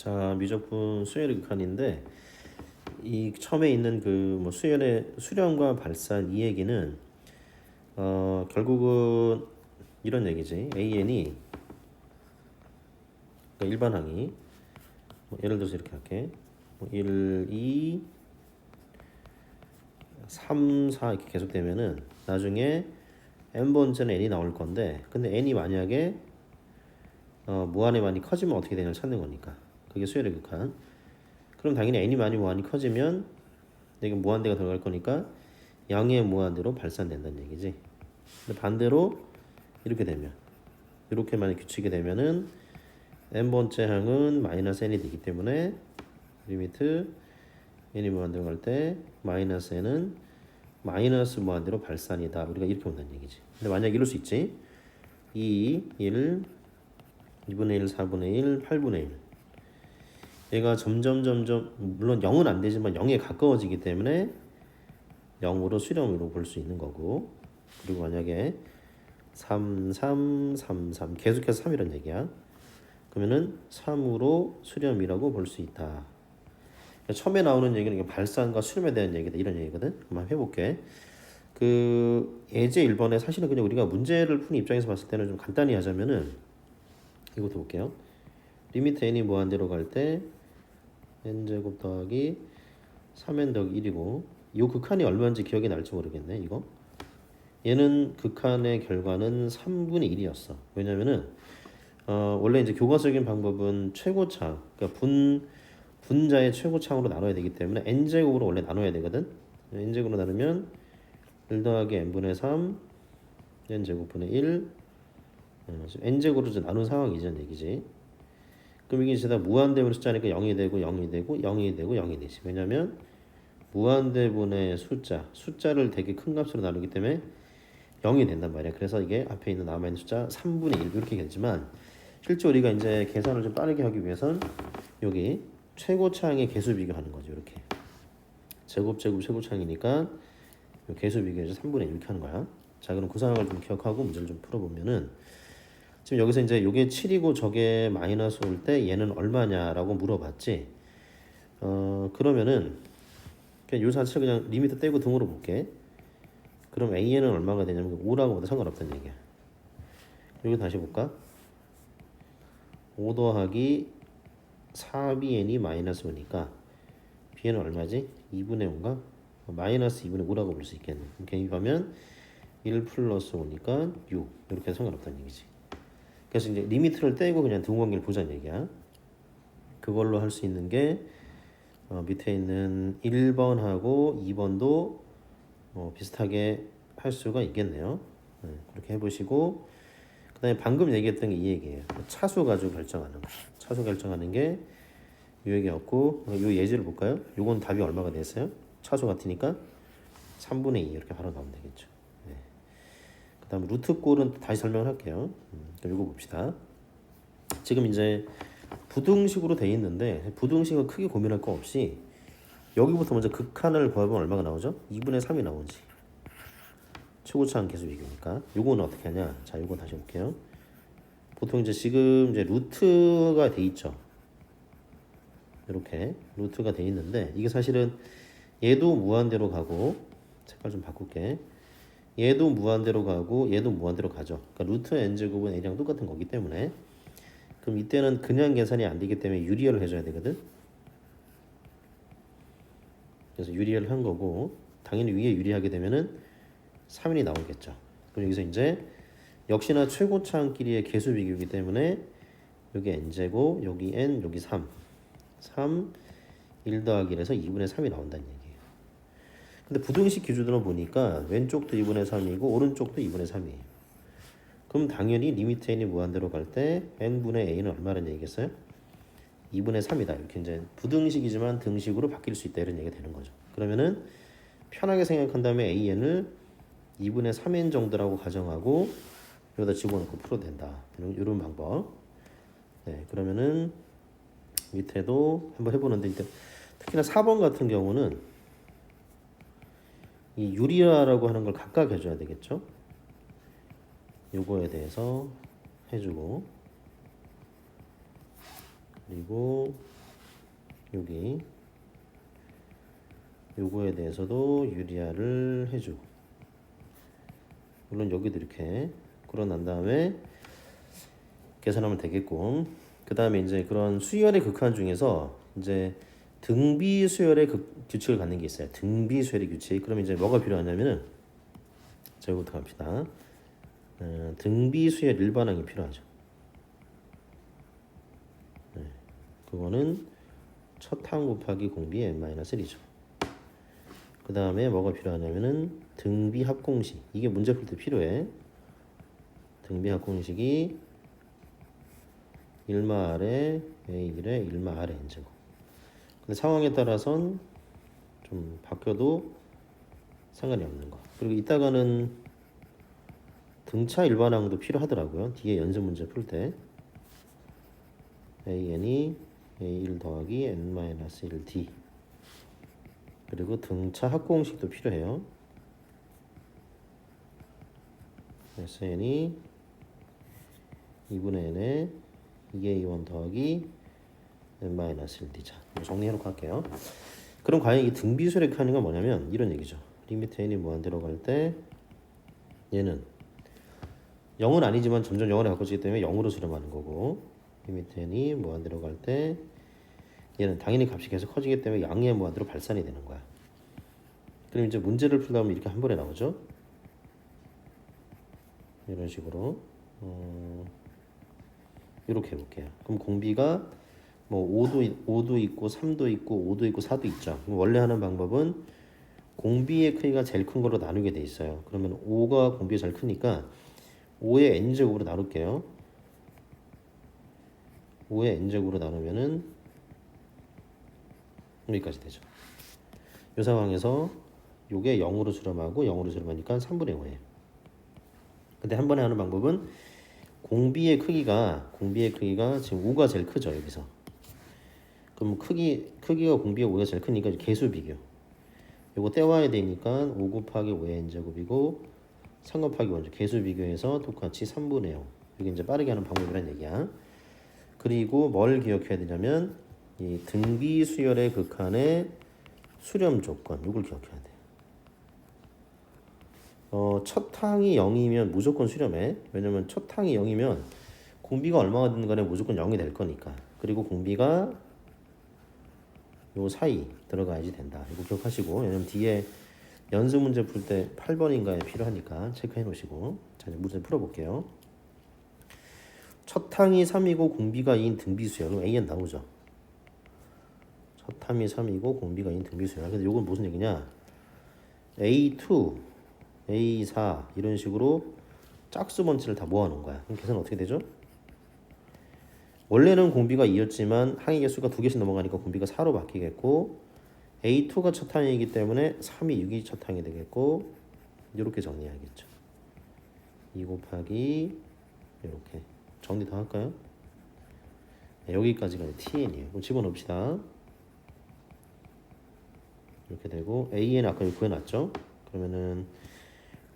자, 미적분 수열의 극한인데 이 처음에 있는 그 뭐 수열의 수렴과 발산 이 얘기는 결국은 이런 얘기지. AN이 그러니까 일반항이 뭐 예를 들어서 이렇게 할게. 뭐 1, 2, 3, 4 이렇게 계속 되면은 나중에 n번째는 n이 나올 건데 근데 n이 만약에 무한에 많이 커지면 어떻게 되냐를 찾는 거니까 그게 수열의 극한. 그럼 당연히 n이 많이 무한이 커지면 이게 무한대가 들어갈 거니까 양의 무한대로 발산된다는 얘기지. 근데 반대로 이렇게 되면 이렇게 만약 규칙이 되면은 n번째 항은 마이너스 n이 되기 때문에 리미트 n이 무한대로 갈 때 마이너스 n은 마이너스 무한대로 발산이다. 우리가 이렇게 본다는 얘기지. 근데 만약 이럴 수 있지. 2, 1, 2분의 1, 4분의 1, 8분의 1 얘가 점점 물론 0은 안 되지만 0에 가까워지기 때문에 0으로 수렴으로 볼 수 있는 거고, 그리고 만약에 3, 3, 3, 3 계속해서 3이란 얘기야. 그러면은 3으로 수렴이라고 볼 수 있다. 처음에 나오는 얘기는 발산과 수렴에 대한 얘기다 이런 얘기거든. 한번 해볼게. 그 예제 1번에 사실은 그냥 우리가 문제를 푸는 입장에서 봤을 때는 좀 간단히 하자면은 이것도 볼게요. 리미트 n이 무한대로 갈 때 n제곱 더하기 3n 더하기 1이고 이 극한이 얼마인지 기억이 날지 모르겠네. 이거 얘는 극한의 결과는 3분의 1이었어. 왜냐면은 원래 이제 교과적인 방법은 최고차, 그러니까 분자의 최고차항으로 나눠야 되기 때문에 n제곱으로 원래 나눠야 되거든. n제곱으로 나누면 1 더하기 n분의 3 n제곱분의 1 n제곱으로 나눈 상황이란 얘기지. 그럼 이게 진짜 무한대분의 숫자니까 0이 되고 0이 되고 0이 되고 0이 되지. 왜냐면 무한대분의 숫자를 되게 큰 값으로 나누기 때문에 0이 된단 말이야. 그래서 이게 앞에 있는 남아있는 숫자 3분의 1 이렇게 되지만 실제 우리가 이제 계산을 좀 빠르게 하기 위해선 여기 최고차항의 개수 비교하는 거죠. 이렇게 제곱 최고차항이니까 개수 비교해서 3분의 1 이렇게 하는 거야. 자, 그럼 그 상황을 좀 기억하고 문제를 좀 풀어보면은 지금 여기서 이제 이게 7이고 저게 마이너스 올 때 얘는 얼마냐라고 물어봤지. 그러면은 그냥 요 자체를 그냥 리미트 떼고 등으로 볼게. 그럼 AN은 얼마가 되냐면 5라고 봐도 상관없다는 얘기야. 여기 다시 볼까? 5 더하기 4bn이 마이너스 5니까 bn은 얼마지? 2분의 5인가? 마이너스 2분의 5라고 볼 수 있겠네. 대입하면 1 플러스 5니까 6 이렇게 해서 상관없다는 얘기지. 그래서 이제 리미트를 떼고 그냥 등관계를 보자는 얘기야. 그걸로 할 수 있는 게 밑에 있는 1번하고 2번도 비슷하게 할 수가 있겠네요. 그렇게 해보시고 그 다음에 방금 얘기했던 게 이 얘기예요. 차수 가지고 결정하는 거. 차수 결정하는 게 이 얘기였고 이 예제를 볼까요? 요건 답이 얼마가 됐어요? 차수 같으니까 3분의 2 이렇게 바로 나오면 되겠죠. 네. 그 다음 루트 꼴은 다시 설명을 할게요. 이거 봅시다. 지금 이제 부등식으로 돼 있는데 부등식은 크게 고민할 거 없이 여기부터 먼저 극한을 구하면 얼마가 나오죠? 2분의 3이 나오지. 최고차항 계수 비교니까. 요거는 어떻게 하냐? 자, 요거 다시 볼게요. 보통 이제 지금 이제 루트가 돼 있죠. 이렇게 루트가 돼 있는데 이게 사실은 얘도 무한대로 가고 색깔 좀 바꿀게. 얘도 무한대로 가고 얘도 무한대로 가죠. 그러니까 루트 n제곱은 n이랑 똑같은 거기 때문에 그럼 이때는 그냥 계산이 안 되기 때문에 유리화를 해줘야 되거든. 그래서 유리화를 한 거고 당연히 위에 유리하게 되면은 3인이 나오겠죠. 그럼 여기서 이제 역시나 최고차항끼리의 개수 비교이기 때문에 여기 n제곱 여기 n 여기 3 1 더하기 1에서 2분의 3이 나온다는 얘기예요. 근데 부등식 기준으로 보니까 왼쪽도 2분의 3이고 오른쪽도 2분의 3이에요. 그럼 당연히 리미트 n이 무한대로 갈 때 n분의 a는 얼마라는 얘기겠어요? 2분의 3이다. 이렇게 이제 부등식이지만 등식으로 바뀔 수 있다 이런 얘기가 되는 거죠. 그러면은 편하게 생각한 다음에 an을 2분의 3n 정도라고 가정하고 여기다 집어넣고 풀어도 된다. 이런 방법. 네, 그러면은 밑에도 한번 해보는데 일단 특히나 4번 같은 경우는 이 유리화라고 하는 걸 각각 해줘야 되겠죠. 요거에 대해서 해주고 그리고 그리고 여기 요거에 대해서도 유리화를 해주고, 물론 여기도 이렇게 끌어난 다음에 계산하면 되겠고, 그 다음에 이제 그런 수열의 극한 중에서 이제 등비 수열의 규칙을 갖는 게 있어요. 등비 수열의 규칙. 그러면 이제 뭐가 필요하냐면은, 자, 이거부터 갑시다. 등비 수열 일반항이 필요하죠. 그거는 첫 항 곱하기 공비의 n-1이죠. 그 다음에 뭐가 필요하냐면은 등비 합공식. 이게 문제 풀 때 필요해. 등비 합공식이 1마 R에 A1에 1마 R에 N제곱. 근데 상황에 따라선 좀 바뀌어도 상관이 없는 거. 그리고 이따가는 등차 일반항도 필요하더라고요. 뒤에 연습 문제 풀 때. AN이 A1 더하기 N-1D. 그리고 등차 합공식도 필요해요. SN이 2분의 N에 2A1 더하기 N-1D. 자, 정리해놓고 할게요. 그럼 과연 이 등비수열의 극한은 뭐냐면 이런 얘기죠. 리미트 N이 무한대로 갈 때 얘는 0은 아니지만 점점 0으로 가까워지기 때문에 0으로 수렴하는 거고, 리미트 N이 무한대로 갈 때 얘는 당연히 값이 계속 커지기 때문에 양의 무한대로 발산이 되는 거야. 그럼 이제 문제를 풀다 보면 이렇게 한 번에 나오죠. 이런 식으로 이렇게 해볼게요. 그럼 공비가 뭐 5도 있고 3도 있고 5도 있고 4도 있죠. 그럼 원래 하는 방법은 공비의 크기가 제일 큰 걸로 나누게 돼 있어요. 그러면 5가 공비가 제일 크니까 5의 n제곱으로 나눌게요. 5의 n제곱으로 나누면은 여기까지 되죠. 이 상황에서 요게 0으로 수렴하고 0으로 수렴하니까 3분의 5예요. 근데 한 번에 하는 방법은 공비의 크기가 지금 5가 제일 크죠, 여기서. 그럼 크기가 공비가 5가 제일 크니까 개수 비교. 요거 떼와야 되니까 5 곱하기 5의 n제곱이고 3 곱하기 1죠. 개수 비교해서 똑같이 3분의 5. 이게 이제 빠르게 하는 방법이란 얘기야. 그리고 뭘 기억해야 되냐면 이 등비 수열의 극한의 수렴 조건, 이걸 기억해야 돼. 첫 항이 0이면 무조건 수렴해. 왜냐면 첫 항이 0이면 공비가 얼마가 되는 간에 무조건 0이 될 거니까. 그리고 공비가 요 사이 들어가야지 된다. 이거 기억하시고, 왜냐면 뒤에 연습 문제 풀 때 8번인가에 필요하니까 체크해 놓으시고. 자, 이제 문제 풀어볼게요. 첫 항이 3이고 공비가 2인 등비수열. 그럼 AN 나오죠. 첫 항이 3이고 공비가 2인 등비수열. 근데 이건 무슨 얘기냐? A2, A4 이런 식으로 짝수 번째를 다 모아놓은 거야. 그럼 계산 어떻게 되죠? 원래는 공비가 2였지만 항의 개수가 2개씩 넘어가니까 공비가 4로 바뀌겠고, A2가 첫 항이기 때문에 3이 6이 첫 항이 되겠고, 이렇게 정리하겠죠. 2 곱하기 이렇게 정리 더 할까요? 네, 여기까지가 TN이에요. 그럼 집어넣읍시다. 이렇게 되고 AN 아까 여기 구해놨죠? 그러면은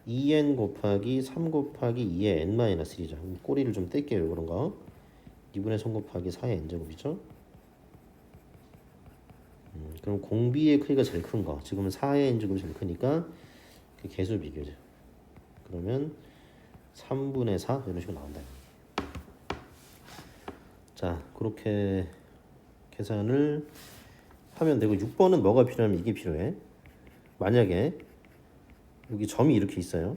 2n 곱하기 3 곱하기 2의 n-1이죠. 꼬리를 좀 뗄게요. 그런 거. 2분의 3 곱하기 4의 n제곱이죠. 그럼 공비의 크기가 제일 큰 거. 지금은 4의 n제곱이 제일 크니까 그 개수 비교죠. 그러면 3분의 4 이런 식으로 나온다. 자, 그렇게 계산을 하면 되고, 6번은 뭐가 필요하면 이게 필요해. 만약에 여기 점이 이렇게 있어요.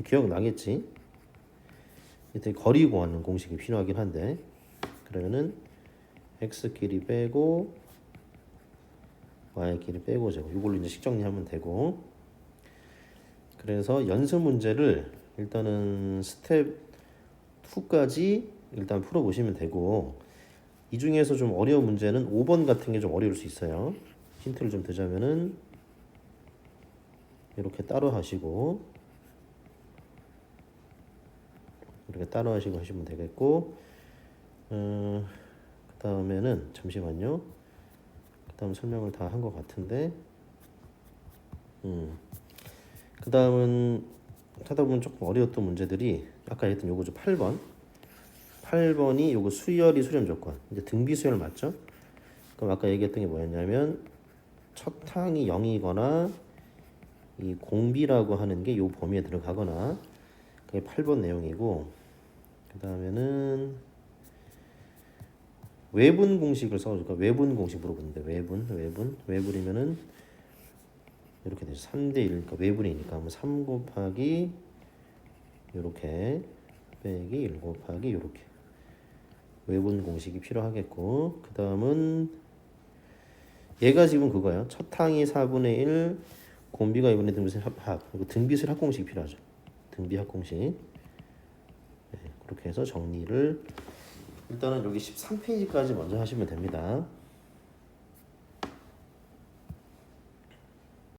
기억나겠지? 이때 거리 구하는 공식이 필요하긴 한데, 그러면은 x끼리 빼고 y끼리 빼고 제곱, 이걸로 이제 식 정리하면 되고. 그래서 연습 문제를 일단은 스텝 2까지 일단 풀어보시면 되고, 이 중에서 좀 어려운 문제는 5번 같은 게 좀 어려울 수 있어요. 힌트를 좀 드자면은 이렇게 따로 하시고, 이렇게 따로 하시고 하시면 되겠고, 그 다음에는 잠시만요. 그 다음 설명을 다 한 것 같은데, 그 다음은 하다 보면 조금 어려웠던 문제들이 아까 했던 요거죠. 8번 8번이 요거 수열이 수렴 조건. 이제 등비 수열 맞죠? 그럼 아까 얘기했던 게 뭐였냐면 첫 항이 0이거나 이 공비라고 하는 게 요 범위에 들어가거나 그게 8번 내용이고 그 다음에는 외분 공식을 써줄까? 외분 공식 물어보는데 외분이면은 이렇게 되죠. 3대 1, 그러니까 외분이니까 그러면 3 곱하기 요렇게 빼기 1 곱하기 요렇게 외분 공식이 필요하겠고 그 다음은 얘가 지금 그거예요. 첫 항이 4분의 1 공비가 이번에 등비술 합 그리고 등비술 합공식이 필요하죠. 등비 합공식. 네, 그렇게 해서 정리를 일단은 여기 13페이지까지 먼저 하시면 됩니다.